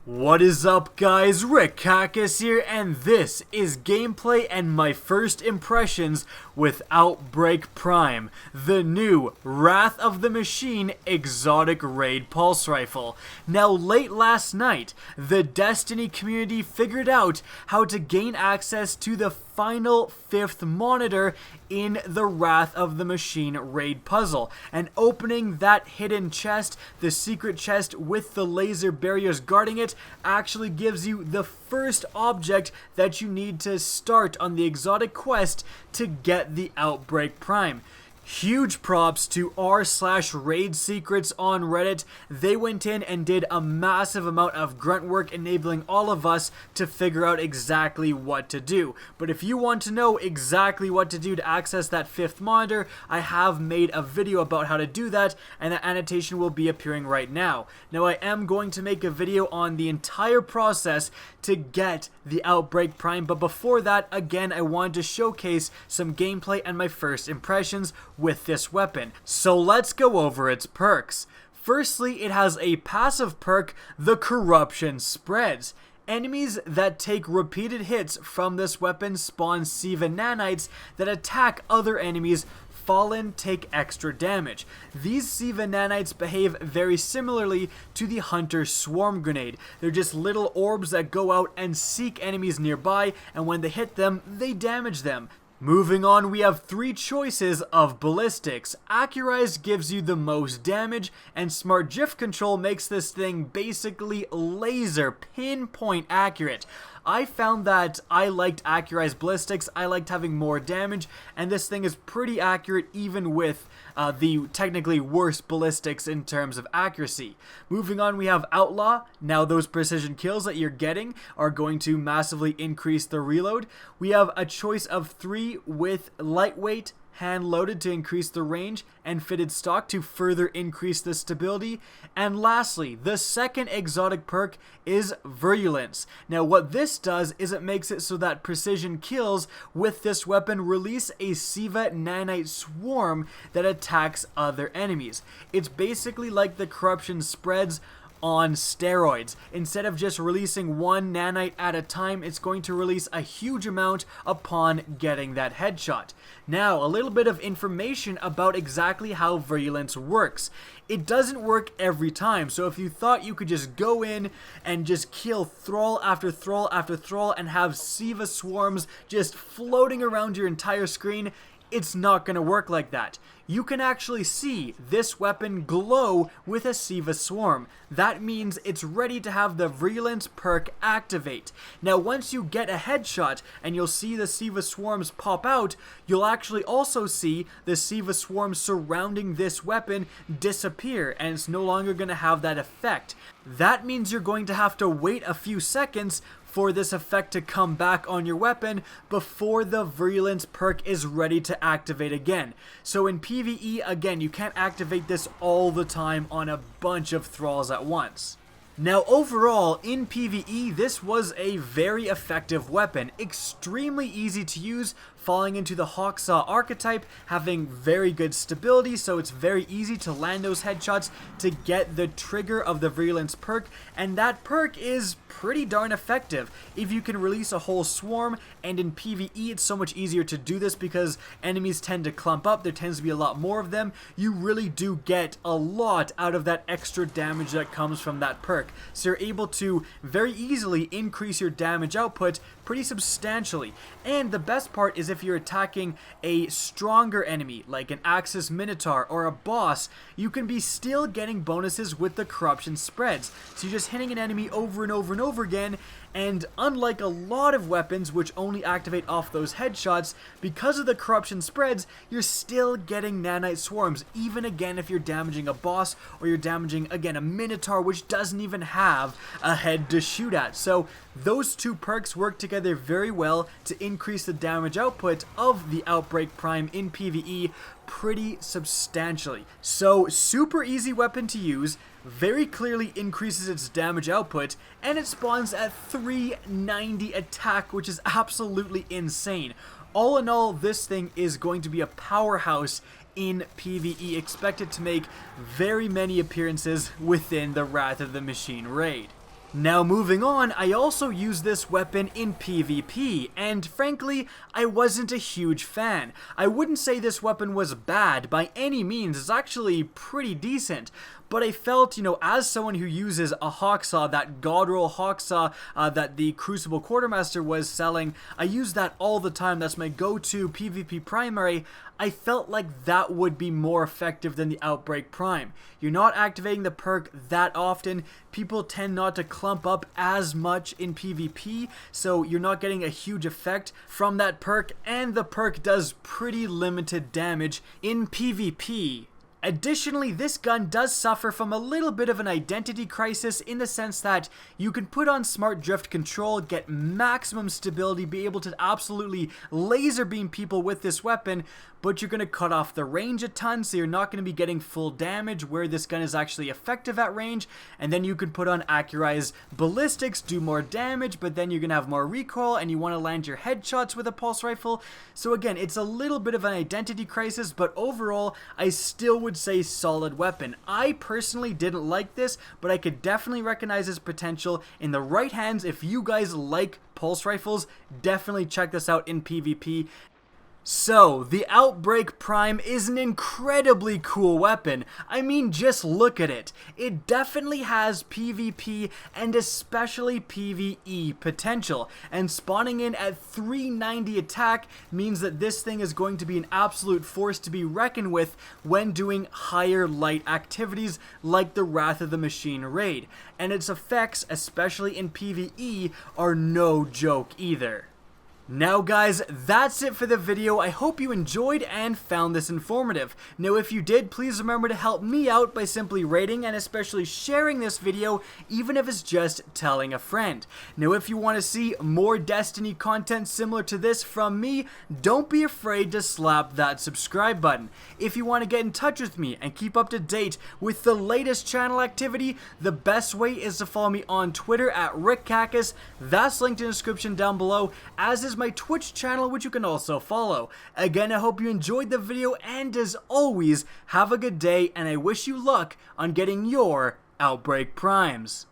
What is up, guys? Rick Cacus here, and this is gameplay and my first impressions with Outbreak Prime, the new Wrath of the Machine exotic raid pulse rifle. Now, late last night, the Destiny community figured out how to gain access to the final 5th monitor in the Wrath of the Machine raid puzzle, and opening that hidden chest, the secret chest with the laser barriers guarding it, actually gives you the first object that you need to start on the exotic quest to get the Outbreak Prime. Huge props to r/raid secrets on Reddit. They went in and did a massive amount of grunt work, enabling all of us to figure out exactly what to do. But if you want to know exactly what to do to access that 5th monitor, I have made a video about how to do that, and that annotation will be appearing right now. Now, I am going to make a video on the entire process to get the Outbreak Prime, but before that, again, I wanted to showcase some gameplay and my first impressions with this weapon. So let's go over its perks. Firstly, it has a passive perk, the Corruption Spreads. Enemies that take repeated hits from this weapon spawn Siva nanites that attack other enemies. Fallen take extra damage. These Siva nanites behave very similarly to the Hunter Swarm Grenade. They're just little orbs that go out and seek enemies nearby, and when they hit them, they damage them. Moving on, we have 3 choices of ballistics. Accurized gives you the most damage, and Smart Drift Control makes this thing basically laser pinpoint accurate. I found that I liked Accurized ballistics, I liked having more damage, and this thing is pretty accurate even with the technically worse ballistics in terms of accuracy. Moving on, we have Outlaw. Now those precision kills that you're getting are going to massively increase the reload. We have a choice of 3 with Lightweight, hand loaded to increase the range, and fitted stock to further increase the stability. And lastly, the second exotic perk is Virulence. Now what this does is it makes it so that precision kills with this weapon release a Siva nanite swarm that attacks other enemies. It's basically like the Corruption Spreads on steroids. Instead of just releasing one nanite at a time, it's going to release a huge amount upon getting that headshot. Now, a little bit of information about exactly how Virulence works. It doesn't work every time, so if you thought you could just go in and just kill thrall after thrall after thrall and have Siva swarms just floating around your entire screen, it's not going to work like that. You can actually see this weapon glow with a Siva swarm. That means it's ready to have the Virulence perk activate. Now once you get a headshot and you'll see the Siva swarms pop out, you'll actually also see the Siva swarms surrounding this weapon disappear, and it's no longer going to have that effect. That means you're going to have to wait a few seconds for this effect to come back on your weapon before the Virulence perk is ready to activate again. So in PvE, again, you can't activate this all the time on a bunch of thralls at once. Now overall, in PvE, this was a very effective weapon, extremely easy to use, falling into the Hawksaw archetype, having very good stability, so it's very easy to land those headshots to get the trigger of the Virulence perk, and that perk is pretty darn effective if you can release a whole swarm. And in PvE, it's so much easier to do this because enemies tend to clump up, there tends to be a lot more of them. You really do get a lot out of that extra damage that comes from that perk, so you're able to very easily increase your damage output pretty substantially. And the best part is if you're attacking a stronger enemy like an Axis Minotaur or a boss, you can be still getting bonuses with the Corruption Spreads. So you're just hitting an enemy over and over and over again, and unlike a lot of weapons which only activate off those headshots, because of the Corruption Spreads, you're still getting nanite swarms, even again if you're damaging a boss or you're damaging, again, a Minotaur which doesn't even have a head to shoot at. So those 2 perks work together very well to increase the damage output of the Outbreak Prime in PvE pretty substantially. So super easy weapon to use, very clearly increases its damage output, and it spawns at 390 attack, which is absolutely insane. All in all, this thing is going to be a powerhouse in PvE. Expect it to make very many appearances within the Wrath of the Machine raid. Now moving on, I also used this weapon in PvP, and frankly, I wasn't a huge fan. I wouldn't say this weapon was bad by any means, it's actually pretty decent. But I felt, as someone who uses a Hawksaw, that Godroll Hawksaw that the Crucible Quartermaster was selling, I use that all the time, that's my go-to PvP primary. I felt like that would be more effective than the Outbreak Prime. You're not activating the perk that often, people tend not to clump up as much in PvP, so you're not getting a huge effect from that perk, and the perk does pretty limited damage in PvP. Additionally, this gun does suffer from a little bit of an identity crisis in the sense that you can put on Smart Drift Control, get maximum stability, be able to absolutely laser beam people with this weapon, but you're going to cut off the range a ton, so you're not going to be getting full damage where this gun is actually effective at range. And then you can put on Accurized Ballistics, do more damage, but then you're going to have more recoil and you want to land your headshots with a pulse rifle. So again, it's a little bit of an identity crisis, but overall, I still would say solid weapon. I personally didn't like this, but I could definitely recognize its potential in the right hands. If you guys like pulse rifles, definitely check this out in PvP. So, the Outbreak Prime is an incredibly cool weapon. I mean, just look at it. It definitely has PvP and especially PvE potential. And spawning in at 390 attack means that this thing is going to be an absolute force to be reckoned with when doing higher light activities like the Wrath of the Machine raid. And its effects, especially in PvE, are no joke either. Now guys, that's it for the video. I hope you enjoyed and found this informative. Now if you did, please remember to help me out by simply rating and especially sharing this video, even if it's just telling a friend. Now if you want to see more Destiny content similar to this from me, don't be afraid to slap that subscribe button. If you want to get in touch with me and keep up to date with the latest channel activity, the best way is to follow me on Twitter at RickCacus. That's linked in the description down below, as is my Twitch channel, which you can also follow. Again, I hope you enjoyed the video, and as always, have a good day, and I wish you luck on getting your Outbreak Primes.